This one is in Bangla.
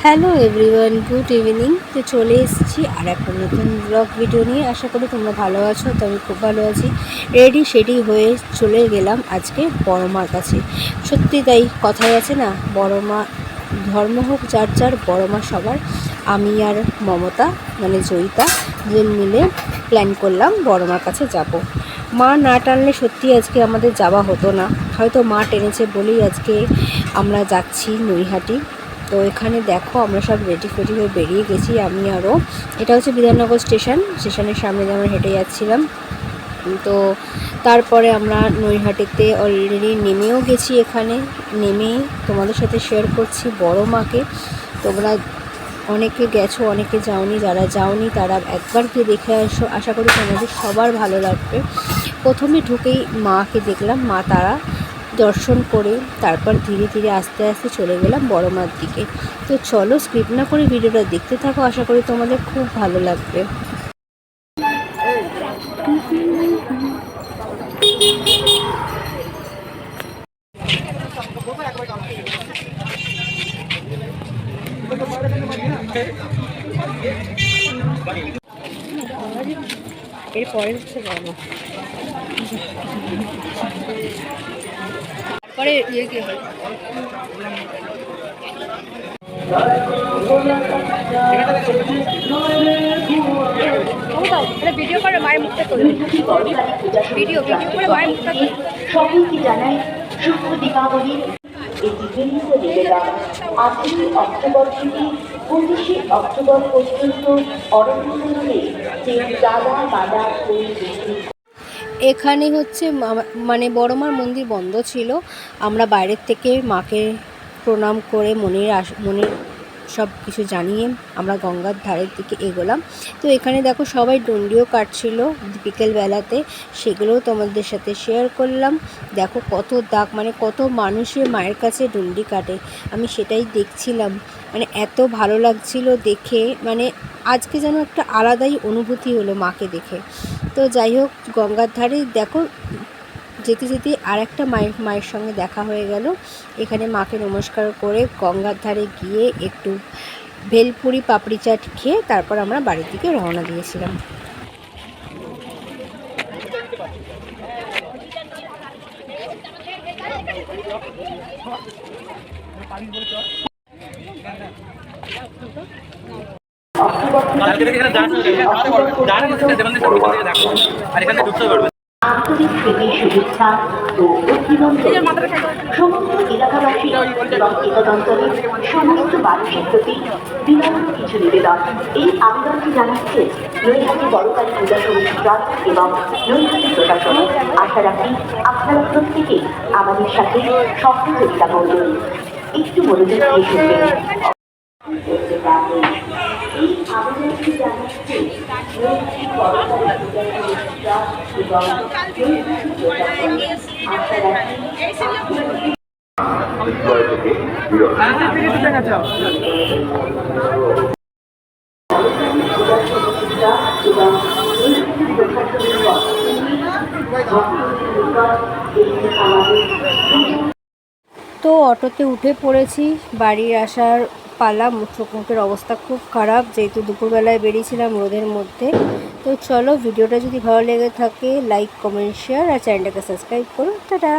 Hello everyone, good evening. তো চলে এসেছি আর একটা নতুন ব্লগ ভিডিও নিয়ে। আশা করি তোমরা ভালো আছো। তো আমি খুব ভালো আছি। রেডি হয়ে চলে গেলাম আজকে বড় মার কাছে। সত্যি তাই, কথাই আছে না, বড় মা ধর্ম হোক যার যার, বড় মা সবার। আমি আর মমতা মানে জয়িতা দুজন মিলে প্ল্যান করলাম বড় মার কাছে যাব। মা না টানলে সত্যি আজকে আমাদের যাওয়া হতো না। হয়তো মা টেনেছে বলেই আজকে আমরা যাচ্ছি নৈহাটি। তো এখানে দেখো আমরা সব রেডি হয়ে বেরিয়ে গেছি, আমি আরও। এটা হচ্ছে বিধাননগর স্টেশনের সামনে দিয়ে আমরা হেঁটে যাচ্ছিলাম। তো তারপরে আমরা নৈহাটিতে অলরেডি নেমেও গেছি। এখানে নেমে তোমাদের সাথে শেয়ার করছি বড় মাকে। তোমরা অনেকে গেছো, অনেকে যাওনি। যারা যাওনি তারা একবার গিয়ে দেখে আসো, আশা করি তোমাদের সবার ভালো লাগবে। প্রথমে ঢুকেই মাকে দেখলাম, মা তারা দর্শন করে তারপর ধীরে ধীরে আস্তে আস্তে চলে গেলাম বড় মার দিকে। তো চলো স্কিপ না করে ভিডিওটা দেখতে থাকো, আশা করি তোমাদের খুব ভালো লাগবে। এরপরে হচ্ছে পরে কি হয় ভিডিও করে মায়ের মুখটা করে ভিডিও করে মায়ের মুখটা সকলকে জানাই শুভ দীপাবলি। এটি বিনীত নিবেদন। 8ই অক্টোবর থেকে 25শে অক্টোবর পর্যন্ত অরণ্যে যে দাদা বাদা এখানে হচ্ছে মানে বড় মার মন্দির বন্ধ ছিল। আমরা বাইরের থেকে মাকে প্রণাম করে মনের সব কিছু জানিয়ে আমরা গঙ্গার ধারের দিকে এগোলাম। তো এখানে দেখো সবাই ডন্ডিও কাটছিল বিকেলবেলাতে, সেগুলোও তোমাদের সাথে শেয়ার করলাম। দেখো কত দাগ, মানে কত মানুষের মায়ের কাছে ডন্ডি কাটে, আমি সেটাই দেখছিলাম। মানে এত ভালো লাগছিল দেখে, মানে আজকে যেন একটা আলাদাই অনুভূতি হলো মাকে দেখে। তো যাই হোক, গঙ্গার ধারে দেখো যেতে যেতে আর একটা মায়ের সঙ্গে দেখা হয়ে গেল। এখানে মাকে নমস্কার করে গঙ্গার ধারে গিয়ে একটু ভেলপুরি পাপড়ি চাট খেয়ে তারপর আমরা বাড়ির দিকে রওনা দিয়েছিলাম। আন্তরিক থেকে শুভেচ্ছা ও অভিনন্দন সমস্ত এলাকাবাসী এবং এতদন্তরের সমস্ত মানুষের প্রতি বিনম্র কিছু নিবেদন। এই আবেদনটি জানাচ্ছে নৈহাটি বড়কালী পূজা সমিতি ট্রাস্ট এবং নৈহাটি প্রশাসন। আশা রাখি আপনারা প্রত্যেকে আমাদের সাথে সহযোগিতা করবেন। একটু মনোযোগ দিয়ে শুনবেন। এই আবেদনটি জানাচ্ছে নৈহাটি বড়কালী পূজা সমিতি ট্রাস্ট এবং নৈহাটি প্রশাসন। আশা রাখি তো অটোতে উঠে পড়েছি, বাড়ি আসার পালা। চোখ মুখের অবস্থা খুব খারাপ, যেহেতু দুপুরবেলায় বেরিয়েছিলাম রোদের মধ্যে। তো চলো, ভিডিওটা যদি ভালো লেগে থাকে লাইক কমেন্ট শেয়ার আর চ্যানেলটাকে সাবস্ক্রাইব করো। টাটা।